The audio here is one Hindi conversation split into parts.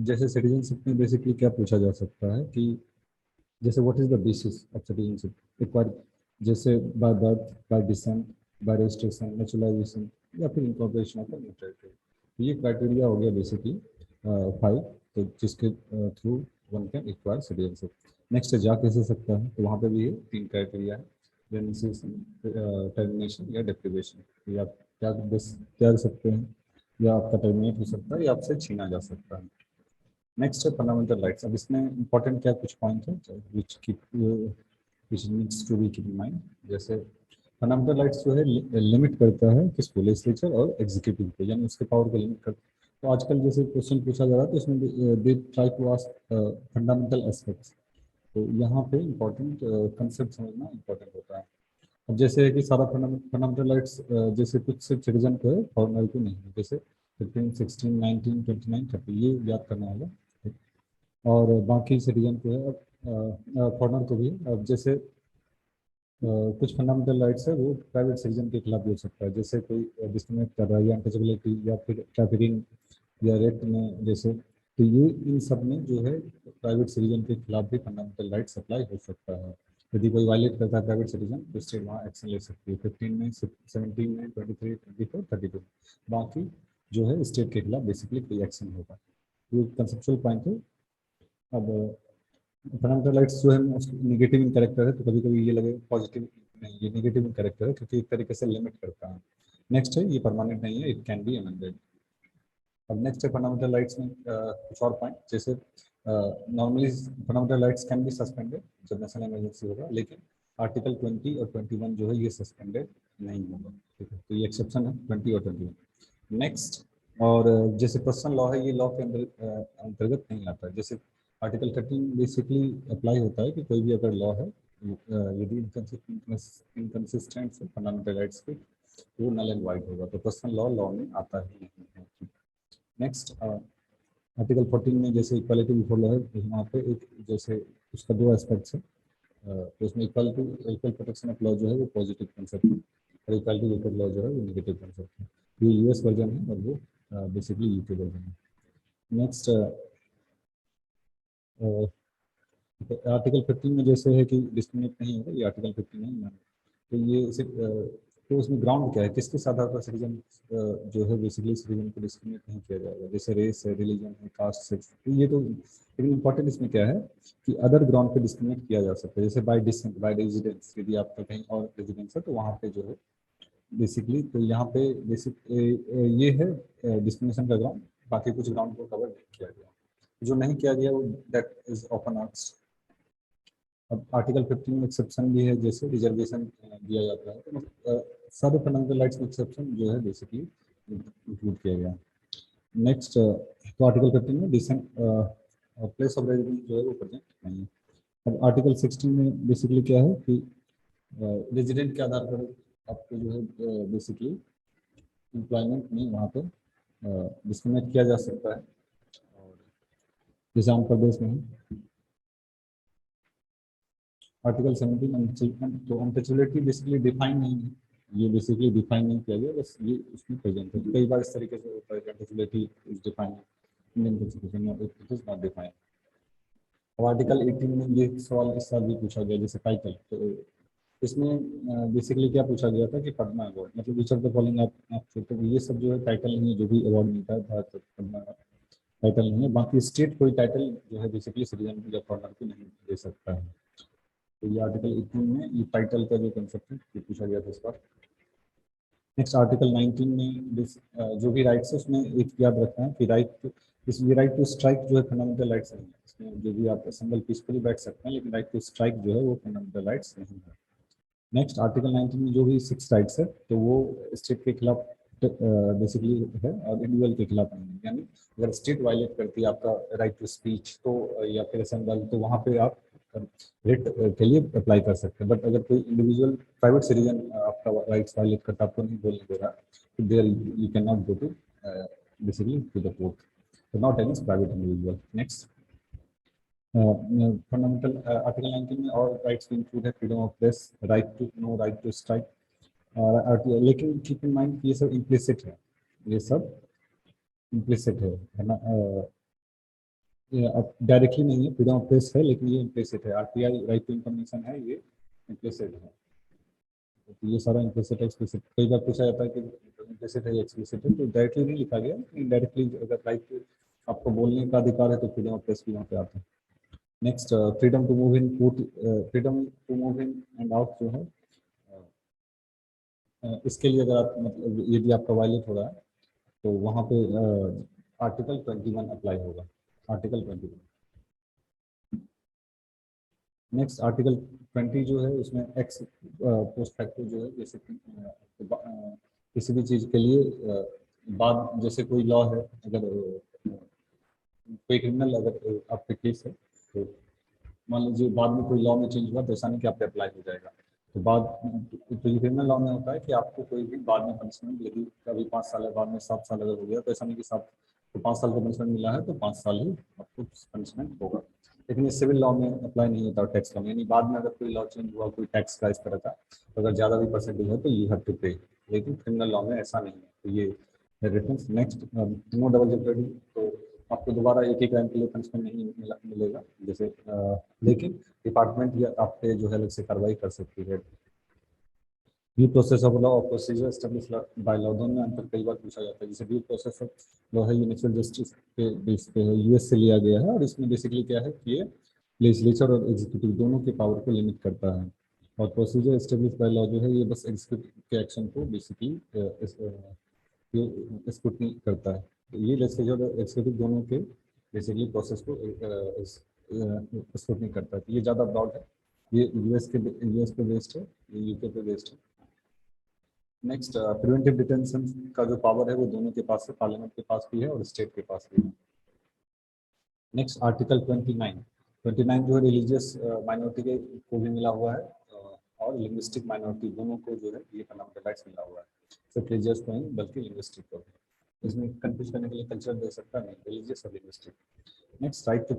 जैसे सिटीजनशिप में बेसिकली क्या पूछा जा सकता है कि जैसे what is the basis of citizenship एक बार, जैसे by birth, bye decent, bye registration, naturalisation या फिर incorporation of the new territory. तो ये क्राइटेरिया हो गया बेसिकली 5, तो जिसके through one can acquire citizenship. Next जा कैसे सकता है, तो वहाँ पे भी ये 3 क्राइटेरिया है, रेनिसेशन, टर्मिनेशन या डिप्रिवेशन। तो आप क्या बस त्याग सकते हैं, या आपका टर्मिनेट हो सकता है, या आपसे छीना जा सकता है। नेक्स्ट है फंडामेंटल राइट्स। अब इसमें इंपॉर्टेंट क्या कुछ पॉइंट है which keep which needs to be keep in mind. जैसे फंडामेंटल राइट्स जो है लिमिट करता है किसको, लेजिस्लेचर और एग्जीक्यूटिव को, यानी उसके पावर को लिमिट करता है। तो आजकल जैसे क्वेश्चन पूछा जा रहा है तो इसमें they try to ask fundamental aspects. तो यहाँ पे इम्पोर्टेंट कंसेप्ट समझना इम्पोर्टेंट होता है। अब जैसे है कि सारा फंडामेंटल राइट्स जैसे कुछ सिर्फ सिटीजन को है, फॉरनर को नहीं है। जैसे 15, 16, 19, 29, 30 ये याद करना होगा। और बाकी सिटीजन को है, अब फॉरनर को भी है। अब जैसे कुछ फंडामेंटल राइट्स है वो प्राइवेट सिटीजन के खिलाफ भी हो सकता है, जैसे कोई डिस्क्रिमिनेट कर रहा है, या अनटचेबिलिटी, या फिर ट्रैफिकिंग, या रेप में जैसे। तो ये इन सब में जो है प्राइवेट सिटीजन के खिलाफ भी फंडामेंटल राइट्स अप्लाई हो सकता है। यदि कोई वायलेट करता है प्राइवेट सिटीजन तो स्टेट वहाँ एक्शन ले सकती है, 15 में, 17 में, 23, 24, 32। बाकी जो है स्टेट के खिलाफ बेसिकली कोई एक्शन होगा। ये कंसेप्चुअल पॉइंट है। अब फंडामेंटल राइट्स जो है निगेटिव इन कैरेक्टर है, तो कभी कभी ये लगे पॉजिटिव, नहीं ये निगेटिव इन कैरेक्टर है क्योंकि एक तरीके से लिमिट करता है। नेक्स्ट है ये परमानेंट नहीं है, इट कैन बी अमेंडेड। अब नेक्स्ट है फंडामेंटल राइट्स में कुछ और पॉइंट, जैसे normally fundamental rights can be suspended जब नेशनल इमरजेंसी होगा, लेकिन आर्टिकल 20 और 21 जो है ये सस्पेंडेड नहीं होगा। ठीक है, तो ये एक्सेप्शन है 20 और 21। नेक्स्ट, और जैसे पर्सनल लॉ है, ये लॉ के अंदर अंतर्गत नहीं आता है। जैसे आर्टिकल 13 बेसिकली अप्लाई होता है कि कोई भी अगर लॉ है यदि इनकन्सिस्टेंट है फंडामेंटल राइट्स के, तो वो नल एंड वाइड होगा। तो पर्सनल लॉ लॉ में आता ही नहीं है। नेक्स्ट, आर्टिकल 14 में जैसे इक्वालिटी बिफोर लॉ है, तो यहाँ पे एक जैसे उसका 2 एस्पेक्ट्स है। तो उसमें equality, equal protection of law जो है वो पॉजिटिव कंसेप्ट है, और इक्वालिटी बिफोर लॉ जो है वो नेगेटिव कंसेप्ट है। ये यूएस वर्जन है और वो बेसिकली यूके वर्जन है। नेक्स्ट, आर्टिकल 15 में जैसे है कि डिस्क्रिमिनेट नहीं होगा, ये आर्टिकल 15 है। तो ये सिर्फ तो उसमें ग्राउंड क्या है, किसके आधार पर सिटीजन जो है बेसिकली सिटीजन को डिस्क्रिमिनेट नहीं किया जाएगा, जैसे रेस है, रिलीजन है, कास्ट, सेक्स। तो ये तो, लेकिन इंपॉर्टेंट इसमें क्या है कि अदर ग्राउंड पे डिस्क्रिमिनेट किया जा सकता है, जैसे बाय डिसेंट, बाय रेजिडेंस। यदि आपका कहीं और रेजिडेंस है तो वहाँ पे जो है बेसिकली, तो यहाँ पे बेसिक ये है डिस्क्रिमिनेशन का ग्राउंड। बाकी कुछ ग्राउंड को कवर नहीं किया गया, जो नहीं किया गया वो दैट इज ओपन आर्ट्स। अब आर्टिकल 15 में एक्सेप्शन भी है, जैसे रिजर्वेशन दिया जाता है, तो सारे फंडामेंटल राइट्स में एक्सेप्शन जो है बेसिकली इंक्लूड किया गया। नेक्स्ट, तो आर्टिकल 15 में डिसेंट प्लेस ऑफ रेजिडेंस जो है वो प्रेजेंट नहीं है। अब आर्टिकल 16 में बेसिकली क्या है कि रेजिडेंट के आधार पर आपको जो है बेसिकली एम्प्लॉयमेंट में वहाँ पे डिस्क्रिमिनेट किया जा सकता है, और जैसे आंध्र प्रदेश में है। आर्टिकल 17 अनचिल्ड्रन, तो अनटचेबिलिटी बेसिकली डिफाइन नहीं है, ये बेसिकली डिफाइन नहीं किया गया, बस ये उसमें प्रेजेंट है। कई बार इस तरीके से होता है कि untouchability is defined, Indian constitution में इट इज नॉट डिफाइंड। अब आर्टिकल 18 में ये सवाल इस साल भी पूछा गया, जैसे टाइटल, तो इसमें बेसिकली क्या पूछा गया था कि पद्मा अवार्ड, मतलब विच ऑफ द फॉलोइंग आप, तो ये सब जो है टाइटल नहीं है, जो भी अवार्ड मिलता है भारत पद्मा टाइटल नहीं है। बाकी स्टेट कोई टाइटल जो है बेसिकली सिटीजन या फॉरनर को नहीं दे सकता है। तो ये आर्टिकल 18 में ये टाइटल का जो कंसेप्ट है ये पूछा गया था इस बार। नेक्स्ट, आर्टिकल 19 में जो भी राइट्स है उसमें एक याद रखना है कि ये राइट टू स्ट्राइक जो है फंडामेंटल राइट्स नहीं है। इसमें जो भी आप असेंबल पीसफुली बैठ सकते हैं, लेकिन राइट टू स्ट्राइक जो है वो फंडामेंटल राइट्स नहीं है। नेक्स्ट, आर्टिकल 19 में जो भी 6 राइट्स है तो वो स्टेट के खिलाफ बेसिकली है, और इंडिविजुअल के खिलाफ नहीं है। यानी अगर स्टेट वायलेट करती है आपका राइट टू स्पीच, तो या फिर असेंबल, तो वहाँ पे आप रेट के लिए अप्लाई कर सकते हैं। बट अगर कोई इंडिविजुअल प्राइवेट सिटीजन आपका राइट्स वायलेट करता, आपको नहीं बोलने दे रहा, तो there you can not go to basically to the court, तो not against private individual. Next, fundamental article 19 में और राइट्स इंक्लूड है freedom of press, right to know, right to strike. लेकिन कीप इन माइंड ये सब इम्प्लिसिट है, ये सब इम्प्लिसिट है ना। ये अब डायरेक्टली नहीं है, फ्रीडम ऑफ प्रेस है, लेकिन ये इम्प्लिसिट है। आरटीआई राइट टू इन्फॉर्मेशन है, ये इम्प्लिसिट है। तो ये सारा इम्प्लिसिट है, एक्सप्लिसिट कई बार पूछा जाता है कि इम्प्लिसिट है या एक्सप्लिसिट है, तो डायरेक्टली नहीं लिखा गया, इनडायरेक्टली अगर राइट आपको बोलने का अधिकार है तो फ्रीडम ऑफ प्रेस भी वहाँ पे आता है। Next, freedom to move in, freedom to move in and out जो है, इसके लिए अगर आप मतलब यदि आपका वायलेट हो रहा है तो वहाँ पे आर्टिकल 21 अप्लाई होगा, आर्टिकल 21। नेक्स्ट आर्टिकल 20 जो है उसमें एक्स पोस्ट फैक्टो जो है, जैसे कि किसी भी चीज़ के लिए बाद जैसे कोई लॉ है, अगर कोई क्रिमिनल अगर आप पे केस है तो मान लीजिए बाद में कोई लॉ में चेंज हुआ तो ऐसा नहीं कि आप पे अप्लाई हो जाएगा। तो बाद तो ये क्रिमिनल लॉ में होता है कि आपको कोई भी बाद में पनिशमेंट, यदि कभी 5 साल है बाद में 7 साल अगर हो गया तो ऐसा नहीं कि 5 साल का पनिशमेंट मिला है तो 5 साल ही आपको पनिशमेंट होगा। लेकिन ये सिविल लॉ में अप्लाई नहीं होता, टैक्स लॉ में, यानी बाद में अगर कोई लॉ चेंज हुआ कोई टैक्स का इस तरह का, तो अगर ज़्यादा भी परसेंटेज है तो यू हैव टू पे। लेकिन क्रिमिनल लॉ में ऐसा नहीं है, तो ये रेफरेंस। नेक्स्ट, नो डबल जेपरेडी, तो आपको दोबारा एक ही क्राइम के लिए पनिशमेंट नहीं मिलेगा, जैसे लेकिन डिपार्टमेंट या आप पे जो है अलग से कार्रवाई कर सकती है। ड्यू प्रोसेस ऑफ लॉ और प्रोसीजर एस्टेब्लिश बाय लॉ, दोनों में अंतर कई बार पूछा जाता है। जैसे ड्यू प्रोसेस ऑफ लॉ है, ये नेचुरल जस्टिस के बेस पे है, यूएस से लिया गया है, और इसमें बेसिकली क्या है कि ये लेजिस्लेचर और एग्जीक्यूटिव दोनों के पावर को लिमिट करता है। और प्रोसीजर एस्टेब्लिश बाय लॉ जो है ये बस एग्जीक्यूटिव के एक्शन को बेसिकली ये स्क्रूटनी करता है। तो ये लेजिस्लेचर और एग्जीक्यूटिव दोनों के बेसिकली प्रोसेस को स्क्रूटनी करता है। तो ये ज़्यादा ब्रॉड है, ये यूएस पे बेस्ड है, ये यूके पे बेस्ड है। नेक्स्ट, प्रिवेंटिव डिटेंशन का जो पावर है वो दोनों के पास है, पार्लियामेंट के पास भी है और स्टेट के पास भी है। नेक्स्ट आर्टिकल 29 जो है रिलीजियस माइनॉरिटी के को भी मिला हुआ है, और लिंग्विस्टिक माइनॉरिटी दोनों को जो है ये फंडामेंटल राइट्स मिला हुआ है, सिर्फ रिलीजियस को नहीं बल्कि लिंग्विस्टिक को भी। इसमें कंफ्यूज करने के लिए कल्चर दे सकता नहीं, रिलीजियस और linguistic. Next, right to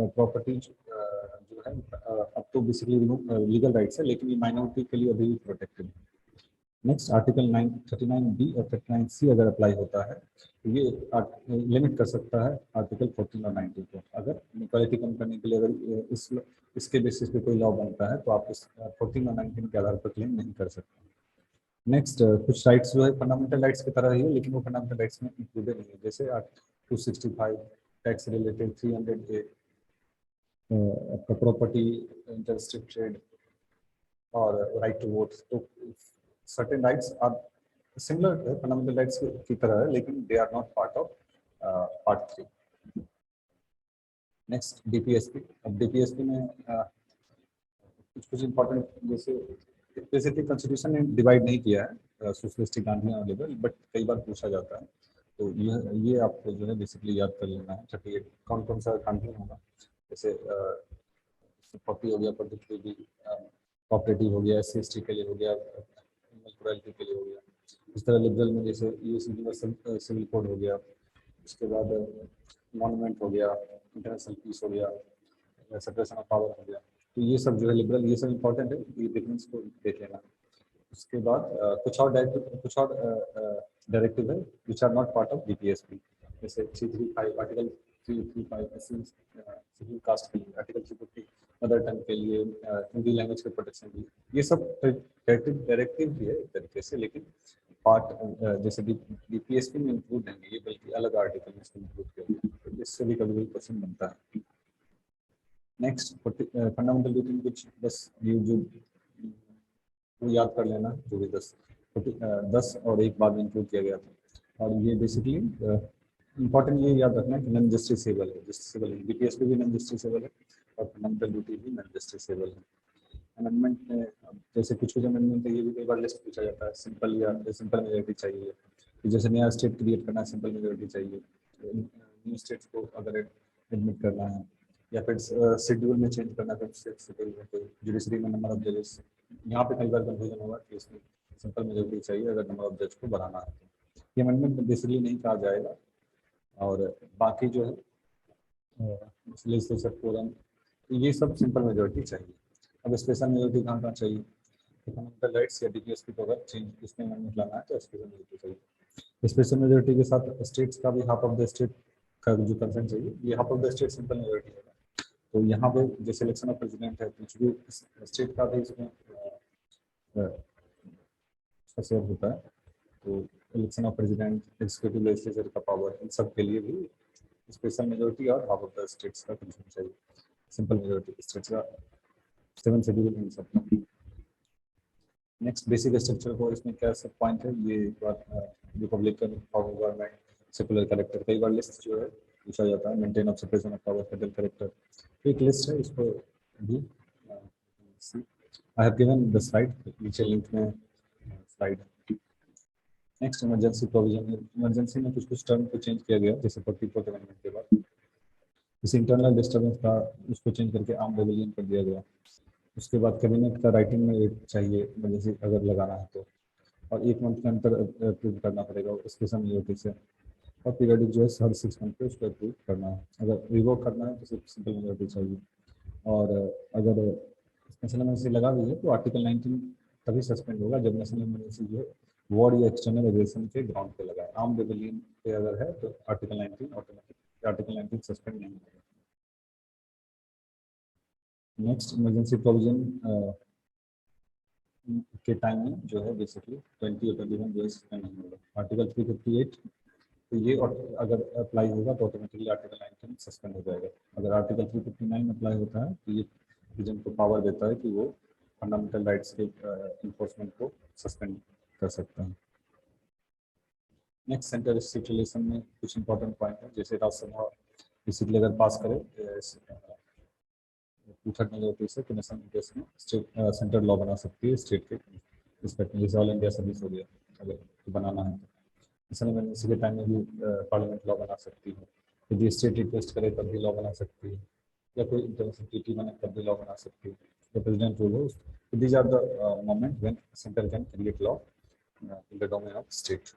property जो है अब तो बेसिकली लीगल राइट्स है, लेकिन ये माइनॉरिटी के लिए अभी भी प्रोटेक्टेड है। नेक्स्ट आर्टिकल 39B और 39C अगर अप्लाई होता है तो ये लिमिट कर सकता है आर्टिकल 14 और 19 को। अगर इक्वालिटी कम करने के लिए अगर इसके बेसिस पे कोई लॉ बनता है तो आप इस 14 और 19 के आधार पर क्लेम नहीं कर सकते। नेक्स्ट, कुछ राइट्स जो है फंडामेंटल राइट्स की तरह ही है, लेकिन वो फंडामेंटल राइट्स में इंक्लूडेड नहीं है, जैसे 265 टैक्स रिलेटेड, 300A आपका प्रॉपर्टी इंटरस्टेट ट्रेड और राइट टू वोट। तो सर्टेन राइट्स आर सिमिलर है फंडामेंटल राइट्स की तरह है, लेकिन they are not part of part 3। Next, DPSP. अब डीपीएसपी में कुछ कुछ इंपॉर्टेंट, जैसे बेसिकली कॉन्स्टिट्यूशन ने डिवाइड नहीं किया है सोशलिस्टिक गांधीयान और लिबरल, बट कई बार पूछा जाता है, तो ये आपको जो है बेसिकली याद कर लेना है। 38 कौन कौन सा गांधीयान होगा, जैसे 40 हो गया पर्टिकुलरली कोऑपरेटिव हो गया, SC/ST के लिए हो गया, प्लुरैलिटी के लिए हो गया। इस तरह लिबरल में जैसे यूएस यूनिवर्सल सिविल कोड हो गया, उसके बाद मॉन्यूमेंट हो गया, इंटरनेशनल पीस हो गया, सेपरेशन ऑफ पावर हो गया। तो ये सब जो है लिबरल, ये सब इंपॉर्टेंट है, ये डिफरेंस को देख लेना। उसके बाद कुछ और डायरेक्टिव है which are not part of DPSP, जैसे 335 आर्टिकल 335 शेड्यूल कास्ट के लिए, आर्टिकल 350 मदर टंग के लिए, हिंदी लैंग्वेज के प्रोटेक्शन के लिए। ये सब डायरेक्टिव भी है एक तरीके से, लेकिन पार्ट जैसे डीपीएसपी में इंक्लूड नहीं है ये, बल्कि अलग आर्टिकल में इसको इंक्लूड किया गया है, तो इससे भी कभी कभी क्वेश्चन बनता है। नेक्स्ट, फंडामेंटल ड्यूटी में कुछ बस ये जो वो याद कर लेना, जो भी 10 और एक बाद में इंक्लूड किया गया था। और ये बेसिकली इंपॉर्टेंट ये याद रखना है कि नॉन जस्टिसेबल है, जस्टिसेबल है, बीपीएसपी भी नॉन जस्टिसेबल है और फंडामेंटल ड्यूटी भी नॉन जस्टिसेबल है। अमेंडमेंट में जैसे कुछ कुछ अमेंडमेंट है, ये भी कई बार लिस्ट पूछा जाता है, सिंपल या सिंपल मेजोरिटी चाहिए, कि जैसे नया स्टेट क्रिएट करना है सिंपल मेजोरिटी चाहिए, न्यू स्टेट्स को अगर एडमिट करना है, या फिर शेड्यूल में चेंज करना है, शेड्यूल में कोई जुडिशरी में नंबर ऑफ जजेस, यहाँ पे कई बार कन्फ्यूजन होगा कि इसमें सिंपल मेजोरिटी चाहिए अगर नंबर ऑफ जज को बढ़ाना है, तो ये अमेंडमेंट बेसिकली नहीं कहा जाएगा। और बाकी जो है लेजिस्लेचर फोरम, ये सब सिंपल मेजोरिटी चाहिए। अब स्पेशल मेजोरिटी कहाँ कहाँ चाहिए, फंडामेंटल राइट्स या डीपीएसपी को अगर चेंज इसमें अमेंडमेंट लाना है तो स्पेशल मेजोरिटी चाहिए। स्पेशल मेजोरिटी के साथ स्टेट्स का भी हाफ ऑफ द स्टेट का जो कंसेंट चाहिए, ये half of the state simple majority होगा। तो यहाँ पे जैसे इलेक्शन ऑफ प्रेसिडेंट है, कुछ भी स्टेट का भी इसमें शेयर होता है, तो election of president, executive legislature का पावर, इन सब के लिए भी स्पेशल मेजोरिटी और हाफ ऑफ द स्टेट्स का कंसेंट चाहिए। सिंपल मेजोरिटी स्टेट्स का 7 शेड्यूल इन सब का। नेक्स्ट बेसिक स्ट्रक्चर को इसमें क्या सब पॉइंट है, ये Republican form of government, secular character, कई बार लिस्ट जो है पूछा जाता है, maintain of separation of power, federal character, एक लिस्ट है, इसको भी I have given the slide, नीचे लिंक में slide. Next emergency provision, emergency में कुछ कुछ टर्म को चेंज किया गया, जैसे 44th अमेंडमेंट के बाद इस इंटरनल डिस्टर्बेंस था उसको चेंज करके आर्म रेबेलियन कर दिया गया। उसके बाद कैबिनेट का राइटिंग में चाहिए इमरजेंसी अगर लगाना है तो, और 1 मंथ के अंतर अप्रूव करना पड़ेगा स्पेशल मेजोरिटी से, और पीरियडिक जो है हर 6 मंथ पे उसको अप्रूव करना है। अगर रिवोक करना है तो सिर्फ सिंपल मेजोरिटी चाहिए। और अगर नेशनल इमरजेंसी लगा हुई है तो आर्टिकल 19 तभी सस्पेंड होगा जब नेशनल इमरजेंसी जो है वॉर या एक्सटर्नल एग्रेशन के ग्राउंड पे लगा है। आर्म रेबेलियन पे अगर है तो आर्टिकल 19 ऑटोमेटिक, आर्टिकल 19 सस्पेंड नहीं होगा। नेक्स्ट इमरजेंसी प्रोविजन के टाइम में जो है बेसिकली 20 और 21 जो है सस्पेंड नहीं होगा। आर्टिकल 358 तो ये अगर अप्लाई होगा तो ऑटोमेटिकली आर्टिकल 19 सस्पेंड हो जाएगा। अगर आर्टिकल 359 अप्लाई होता है तो ये प्रेसिडेंट को पावर देता है कि वो फंडामेंटल राइट्स के इन्फोर्समेंट को सस्पेंड कर सकता है। नेक्स्ट सेंटर स्टेट रिलेशन में कुछ इंपॉर्टेंट पॉइंट है, जैसे राज्यसभा बेसिकली अगर पास करे 2/3 मेजोरिटी से तो नेशनल इंटरेस्ट में स्टेट सेंट्रल लॉ बना सकती है स्टेट के रिस्पेक्ट में, जैसे ऑल इंडिया सर्विस हो गया, अगर तो बनाना है तो नेशनल इमरजेंसी के टाइम में भी पार्लियामेंट लॉ बना सकती है। यदि स्टेट रिक्वेस्ट करे तब भी लॉ बना सकती है, या कोई इंटरनेशनल ट्रीटी बने तब भी लॉ बना सकती है। द प्रेसिडेंट रूल है, these are the moment when centre can create law in the domain of state.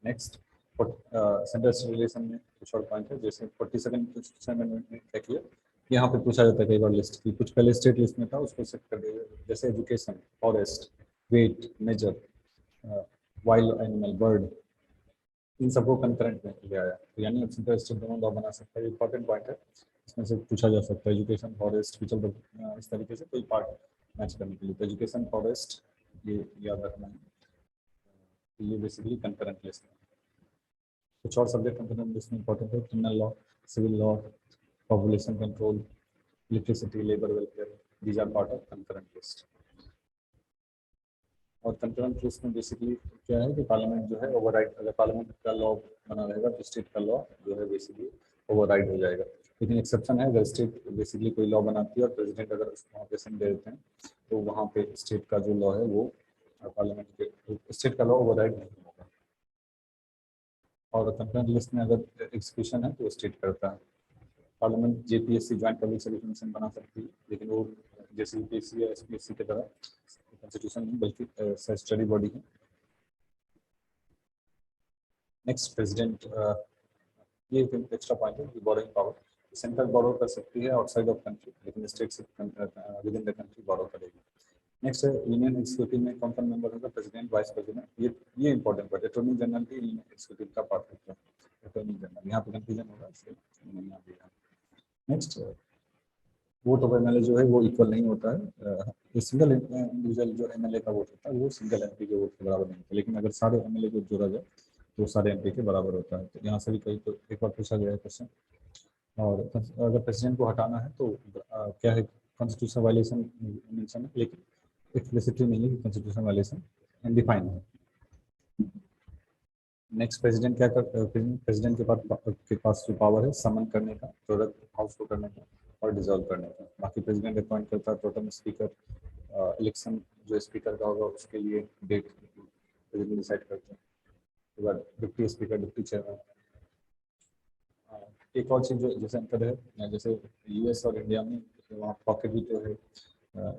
Next centre state relation में कुछ और पॉइंट है, जैसे 42nd कॉन्स्टिट्यूशन अमेंडमेंट में क्या किया, यहाँ पे पूछा जाता है कई बार लिस्ट की, कुछ पहले स्टेट लिस्ट में था उसको सेट कर दिया, जैसे education, forest, weight, measure, wild animal, bird, इन सबको कंकरेंट में ले आया, तो यानी सेंटर स्टेट दोनों लॉ बना सकता है। इंपॉर्टेंट पॉइंट है, इसमें से पूछा जा सकता है एजुकेशन, फॉरेस्ट, फ्यूचर, इस तरीके से कोई पार्ट मैच करने के लिए। तो एजुकेशन, फॉरेस्ट ये याद रखना है, तो ये बेसिकली कंकरेंट लिस्ट है। कुछ और सब्जेक्ट कंकरेंट लिस्ट में इंपॉर्टेंट है, criminal law, civil law, population control, electricity, labour welfare, these are part of concurrent list. और कंकरेंट लिस्ट में बेसिकली क्या है कि पार्लियामेंट जो है ओवरराइड, अगर पार्लियामेंट का लॉ बना रहेगा तो स्टेट का लॉ जो है बेसिकली ओवरराइड हो जाएगा। लेकिन एक्सेप्शन है, अगर स्टेट बेसिकली कोई लॉ बनाती है और प्रेसिडेंट अगर वहाँ पे साइन दे देते हैं तो वहाँ पे स्टेट का जो लॉ है वो पार्लियामेंट के, स्टेट का लॉ ओवरराइड नहीं होगा। और कंकरेंट लिस्ट में अगर एग्जीक्यूशन है तो स्टेट करता है। Parliament JPSC joint public service commission बना सकती है, लेकिन वो जैसे यूपीएससी या एसपीएससी की तरह कॉन्स्टिट्यूशन नहीं बल्कि स्टैट्यूटरी बॉडी है। नेक्स्ट प्रेसिडेंट, ये एक्स्ट्रा पॉइंट है कि बोरोइंग पावर, सेंट्रल बोरो कर सकती है आउटसाइड ऑफ कंट्री, लेकिन स्टेट से विद इन द कंट्री बोरो करेगी। नेक्स्ट है यूनियन एग्जीक्यूटिव में कौन कौन मेंबर होगा, प्रेसिडेंट, वाइस प्रेसिडेंट, ये इंपॉर्टेंट बात है। अटॉर्नी जनरल भी यूनियन एग्जीक्यूटिव का पार्ट होता है, अटॉर्नी जनरल, यहाँ पे कंफ्यूजन होगा इसलिए मैंने यहाँ दिया। नेक्स्ट वोट ऑफ एमएलए जो है वो इक्वल नहीं होता है, सिंगल इंडिविजुअल जो एमएलए का वोट होता है वो सिंगल एमपी के वोट के बराबर नहीं होता, लेकिन अगर सारे एमएलए को जोड़ा जाए तो सारे एमपी के बराबर होता है। तो यहाँ से भी कई तो एक बार पूछा गया है क्वेश्चन। और अगर प्रेसिडेंट को हटाना है तो क्या है, कॉन्स्टिट्यूशन वायलेशन मेंशन है, लेकिन एक्सप्लिसिटली नहीं है कि कॉन्स्टिट्यूशन वायलेशन डिफाइन है। नेक्स्ट प्रेसिडेंट क्या कर, प्रेसिडेंट के पास जो पावर है समन करने का, प्रोडक्ट हाउस को करने का और डिसॉल्व करने का। बाकी प्रेसिडेंट अपॉइंट करता है प्रोटेम स्पीकर, इलेक्शन जो स्पीकर का होगा उसके लिए डेट प्रेसिडेंट डिसाइड करते हैं। उसके बाद डिप्टी स्पीकर, डिप्टी चेयरमैन। एक और चीज़ जो जैसे अंतर है, जैसे यूएस और इंडिया में वहाँ पॉकेट वीटो है,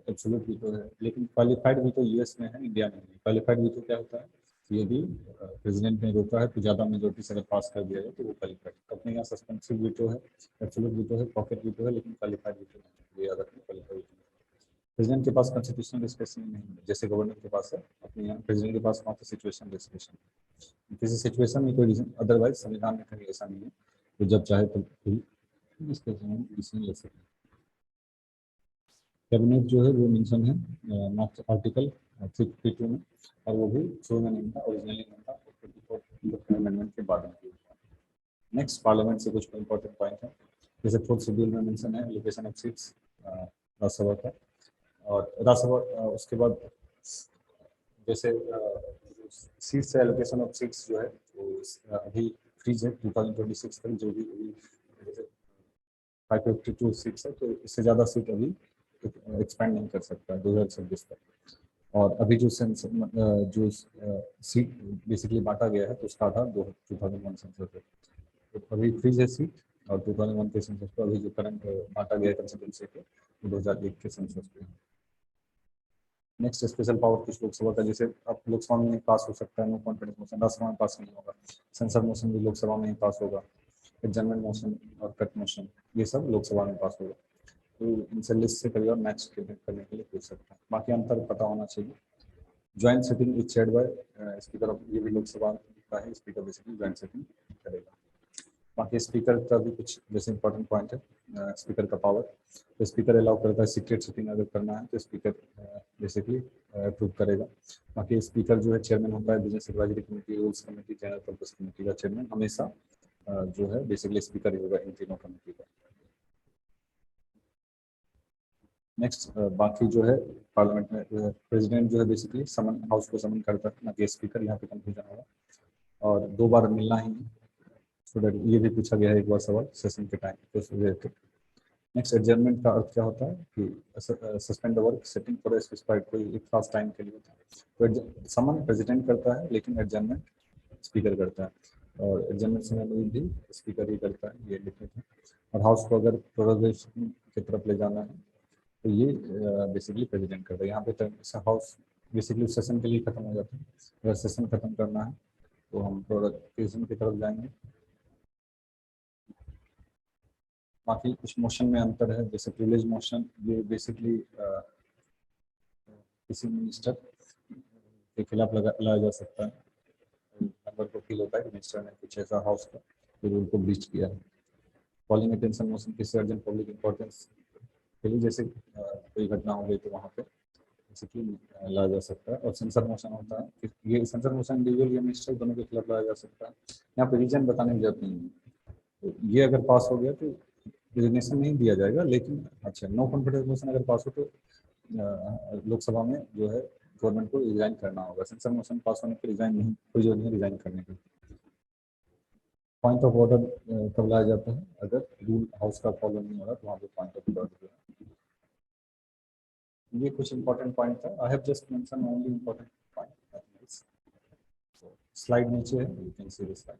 एब्सोल्यूट वीटो है, लेकिन क्वालिफाइड वीटो यूएस में है, इंडिया में नहीं। क्वालिफाइड वीटो क्या होता है, यदि प्रेसिडेंट ने रोका है तो ज़्यादा मेजोरिटी से अगर पास कर दिया जाए तो वो क्वालिफाइड। अपने यहाँ सस्पेंसिव वीटो है, एब्सोल्यूट वीटो है, पॉकेट वीटो है, लेकिन क्वालिफाइड वीटो नहीं, ये याद रखना, क्वालिफाइड वीटो। प्रेसिडेंट के पास कॉन्स्टिट्यूशनल डिस्क्रिप्शन नहीं है जैसे गवर्नर के पास है, अपने यहाँ प्रेसिडेंट के पास वहाँ पर सिचुएशन डिस्क्रिप्शन, किसी सिचुएशन में कोई रीजन, अदरवाइज संविधान में कहीं ऐसा नहीं है तो जब चाहे तो इसके डिसीजन ले सकते हैं। कैबिनेट जो है वो मेंशन है नॉट आर्टिकल 652 में, और वो भी शुरू में नहीं था, ओरिजिनली नहीं था, 24 अमेंडमेंट के बाद में। नेक्स्ट पार्लियामेंट से कुछ इंपॉर्टेंट पॉइंट है, जैसे फोर्थ शेड्यूल में मेंशन है एलोकेशन ऑफ सीट्स राज्यसभा का, और राज्यसभा उसके बाद जैसे सीट्स एलोकेशन ऑफ सीट्स जो है वो अभी फ्रीज है 2026 तक, जो भी जैसे 552 सीट्स है, तो इससे ज़्यादा सीट अभी एक्सपेंड नहीं कर सकता 2026 तक। और अभी जो जो सीट बेसिकली बांटा गया है तो उसका आधार 2001 सेंसस है, तो अभी फ्रीज है सीट, और 2001 के सेंसस पर अभी जो करंट बांटा गया है कंस्टिट्यूंसी के 2001 के सेंसस पे। नेक्स्ट स्पेशल पावर कुछ लोकसभा का, जैसे अब लोकसभा में नहीं पास हो सकता है नो कॉन्फिडेंस मोशन, राज्यसभा में पास नहीं होगा, सेंसर मोशन भी लोकसभा में ही पास होगा, एडजर्नमेंट मोशन और कट मोशन ये सब लोकसभा में पास होगा। तो इनसे लिस्ट से कभी और मैच करने के लिए पूछ सकते हैं, बाकी अंतर पता होना चाहिए। Joint sitting is chaired by speaker of, ये भी लोकसभा का है, स्पीकर बेसिकली ज्वाइंट सिटिंग करेगा। बाकी स्पीकर का भी कुछ जैसे इंपॉर्टेंट पॉइंट है, स्पीकर का पावर, तो स्पीकर अलाउ करता है सीक्रेट सिटिंग अगर करना है तो स्पीकर बेसिकली अप्रूव करेगा। बाकी स्पीकर जो है चेयरमैन होता है business advisory committee, rules committee, general purpose committee का चेयरमैन हमेशा जो है बेसिकली स्पीकर ही होगा इन तीनों कमेटी का। नेक्स्ट बाकी जो है पार्लियामेंट में प्रेसिडेंट जो है बेसिकली समन हाउस को समन करता है, ना कि स्पीकर, यहाँ पे कंफ्यूजन होगा, और 2 बार मिलना ही है, सो दैट ये भी पूछा गया है एक बार सवाल सेशन के टाइम पे। नेक्स्ट एडजर्नमेंट का अर्थ क्या होता है कि suspend the work setting for specified, कोई एक खास टाइम के लिए होता है, तो समन प्रेसिडेंट करता है लेकिन एडजर्नमेंट स्पीकर करता है, और एडजर्नमेंट समय भी स्पीकर ही करता है, ये लिखे थे। और हाउस को अगर प्रोरोगेशन की तरफ ले जाना है तो ये बेसिकली प्रेसिडेंट करता है। यहाँ पे हाउस बेसिकली सेशन के लिए खत्म हो जाता है, अगर सेशन खत्म करना है तो हम प्रोरोगेशन की तरफ जाएंगे। बाकी कुछ मोशन में अंतर है, जैसे प्रिविलेज मोशन ये बेसिकली किसी मिनिस्टर के खिलाफ लाया जा सकता है, मेंबर को फील होता है कि मिनिस्टर ने कुछ ऐसा हाउस का रूल को ब्रीच किया है। कॉलिंग अटेंशन मोशन किसी अर्जेंट पब्लिक इंपॉर्टेंस के लिए, जैसे कोई घटना हो गई तो वहाँ पे बेसिकली लाया जा सकता है। और सेंसर मोशन होता है कि ये सेंसर मोशन इंडिविजुअल या मिनिस्टर दोनों के खिलाफ लाया जा सकता है, यहाँ पे रीजन बताने की जरूरत नहीं है। तो ये अगर पास हो गया तो रिजनेशन नहीं दिया जाएगा, लेकिन अच्छा नो कॉन्फिडेंस मोशन अगर पास हो तो लोकसभा में जो है गवर्नमेंट को रिजाइन करना होगा। सेंसर मोशन पास होने पर रिजाइन नहीं, कोई जरूरत नहीं रिजाइन करने की। पॉइंट ऑफ ऑर्डर कब लाया जाता है, अगर रूल हाउस का फॉलो नहीं हो रहा तो वहाँ पे पॉइंट ऑफ ऑर्डर। ये कुछ इंपॉर्टेंट पॉइंट था, I have just mention only important point. Slide नीचे है, you can see the slide.